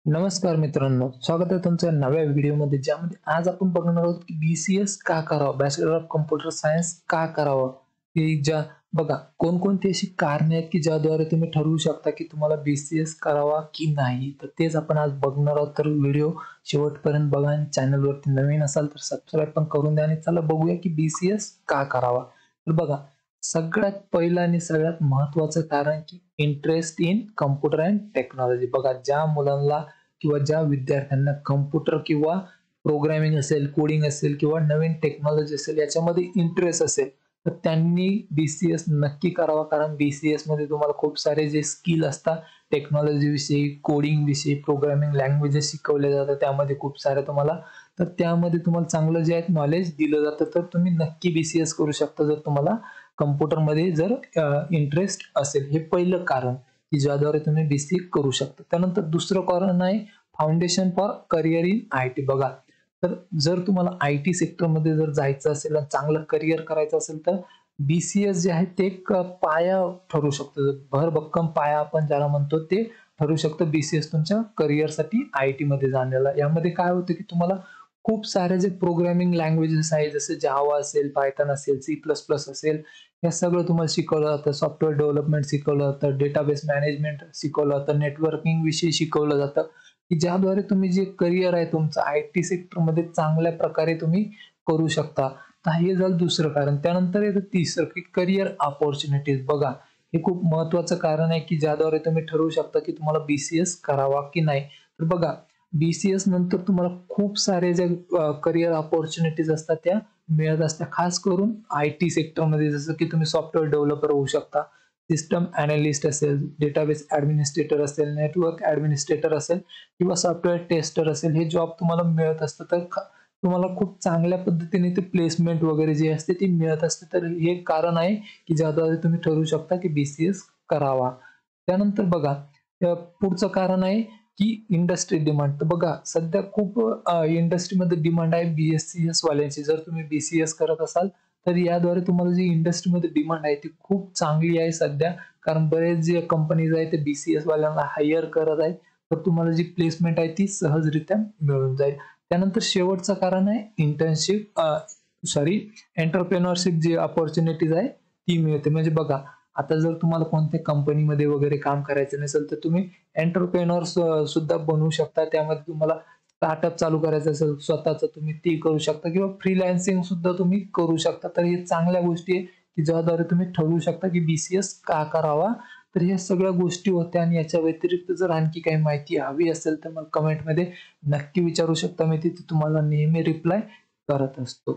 नमस्कार मित्रांनो, स्वागत आहे तुमच्या नव्या व्हिडिओमध्ये, ज्यामध्ये आज आपण बघणार आहोत की BCS का करावं, बॅचलर ऑफ कम्प्युटर सायन्स का करावं. की ज्या बघा कोणकोणती अशी कारणे आहेत की ज्याद्वारे तुम्ही ठरवू शकता की तुम्हाला BCS करावा की नाही. तर तेच आपण आज बघणार आहोत. तर व्हिडिओ शेवटपर्यंत बघा आणि चॅनलवरती नवीन असाल तर सबस्क्राईब पण करून द्या. आणि चला बघूया की BCS का करावा. तर बघा, सगळ्यात पहिलं आणि सगळ्यात महत्त्वाचं कारण की interest in computer and technology. बघा, ज्या मुलांना किंवा ज्या विद्यार्थ्यांना कम्प्युटर किंवा प्रोग्रामिंग असेल, कोडिंग असेल किंवा नवीन टेक्नॉलॉजी असेल याच्यामध्ये इंटरेस्ट असेल, तर त्यांनी BCS नक्की करावा. कारण BCS मध्ये तुम्हाला खूप सारे जे स्किल असतात, टेक्नॉलॉजी विषयी, कोडिंग विषयी, प्रोग्रामिंग लँग्वेजेस शिकवले जातात त्यामध्ये खूप सारे तुम्हाला. तर त्यामध्ये तुम्हाला चांगलं जे आहे नॉलेज दिलं जातं. तर तुम्ही नक्की BCS करू शकता जर तुम्हाला कम्प्युटरमध्ये जर इंटरेस्ट असेल. हे पहिलं कारण की ज्याद्वारे तुम्ही BCS करू शकता. त्यानंतर दुसरं कारण आहे foundation for career in IT. बघा, तर जर तुम्हाला IT सेक्टरमध्ये जर जायचं असेल आणि चांगलं करिअर करायचं असेल तर BCS जे आहे ते एक पाया ठरू शकतो. भरभक्कम पाया आपण ज्याला म्हणतो ते ठरू शकतं BCS तुमच्या करिअरसाठी IT मध्ये जाण्याला. यामध्ये काय होतं की तुम्हाला खूप सारे जे प्रोग्रामिंग लँग्वेजेस आहेत, जसे जावा असेल, पायथन असेल, C++ असेल, हे सगळं तुम्हाला शिकवलं जातं. सॉफ्टवेअर डेव्हलपमेंट शिकवलं जातं, डेटाबेस मॅनेजमेंट शिकवलं जातं, नेटवर्किंग विषयी शिकवलं जातं, की ज्याद्वारे तुम्ही जे करिअर आहे तुमचं IT सेक्टरमध्ये चांगल्या प्रकारे तुम्ही करू शकता. तर हे झालं दुसरं कारण. त्यानंतर येतं तिसरं की करिअर अपॉर्च्युनिटीज. बघा, हे खूप महत्त्वाचं कारण आहे की ज्याद्वारे तुम्ही ठरवू शकता की तुम्हाला BCS करावा की नाही. तर बघा, BCS नंतर तुम्हाला खूप सारे जे करिअर अपॉर्च्युनिटीज असतात त्या मिळत असतात. खास करून IT सेक्टरमध्ये, जसं की तुम्ही सॉफ्टवेअर डेव्हलपर होऊ शकता, सिस्टम अॅनालिस्ट असेल, डेटाबेस ॲडमिनिस्ट्रेटर असेल, नेटवर्क ॲडमिनिस्ट्रेटर असेल किंवा सॉफ्टवेअर टेस्टर असेल, हे जॉब तुम्हाला मिळत असतं. तर तुम्हाला खूप चांगल्या पद्धतीने ते प्लेसमेंट वगैरे जे असते ती मिळत असते. तर हे कारण आहे की ज्याद्वारे तुम्ही ठरवू शकता की BCS करावा. त्यानंतर बघा, पुढचं कारण आहे की इंडस्ट्री डिमांड. तर बघा, सध्या खूप इंडस्ट्रीमध्ये डिमांड आहे BCS वाल्यांची. जर तुम्ही BCS करत असाल तर याद्वारे तुम्हाला जी इंडस्ट्रीमध्ये डिमांड आहे ती खूप चांगली आहे सध्या. कारण बरेच जे कंपनीज आहेत ते BCS वाल्यांना हायर करत आहेत. तर तुम्हाला जी प्लेसमेंट आहे ती सहजरित्या मिळून जाईल. त्यानंतर शेवटचं कारण आहे एंटरप्रेन्योरशिप जी अपॉर्च्युनिटीज आहे ती मिळते. म्हणजे बघा, आता जर तुम्हाला कोणत्या कंपनीमध्ये वगैरे काम करायचं नसेल तर तुम्ही एंटरप्रेन्योर सुद्धा बनवू शकता. त्यामध्ये तुम्हाला स्टार्टअप चालू करायचं असेल स्वतःचं, तुम्ही ते करू शकता किंवा फ्रीलान्सिंग सुद्धा तुम्ही करू शकता. तर हे चांगल्या गोष्टी आहे की ज्याद्वारे तुम्ही ठरवू शकता की BCS का करावा. तर ह्या सगळ्या गोष्टी होत्या. आणि याच्या व्यतिरिक्त जर आणखी काही माहिती हवी असेल तर मला कमेंटमध्ये नक्की विचारू शकता. मी तिथे तुम्हाला नेहमी रिप्लाय करत असतो.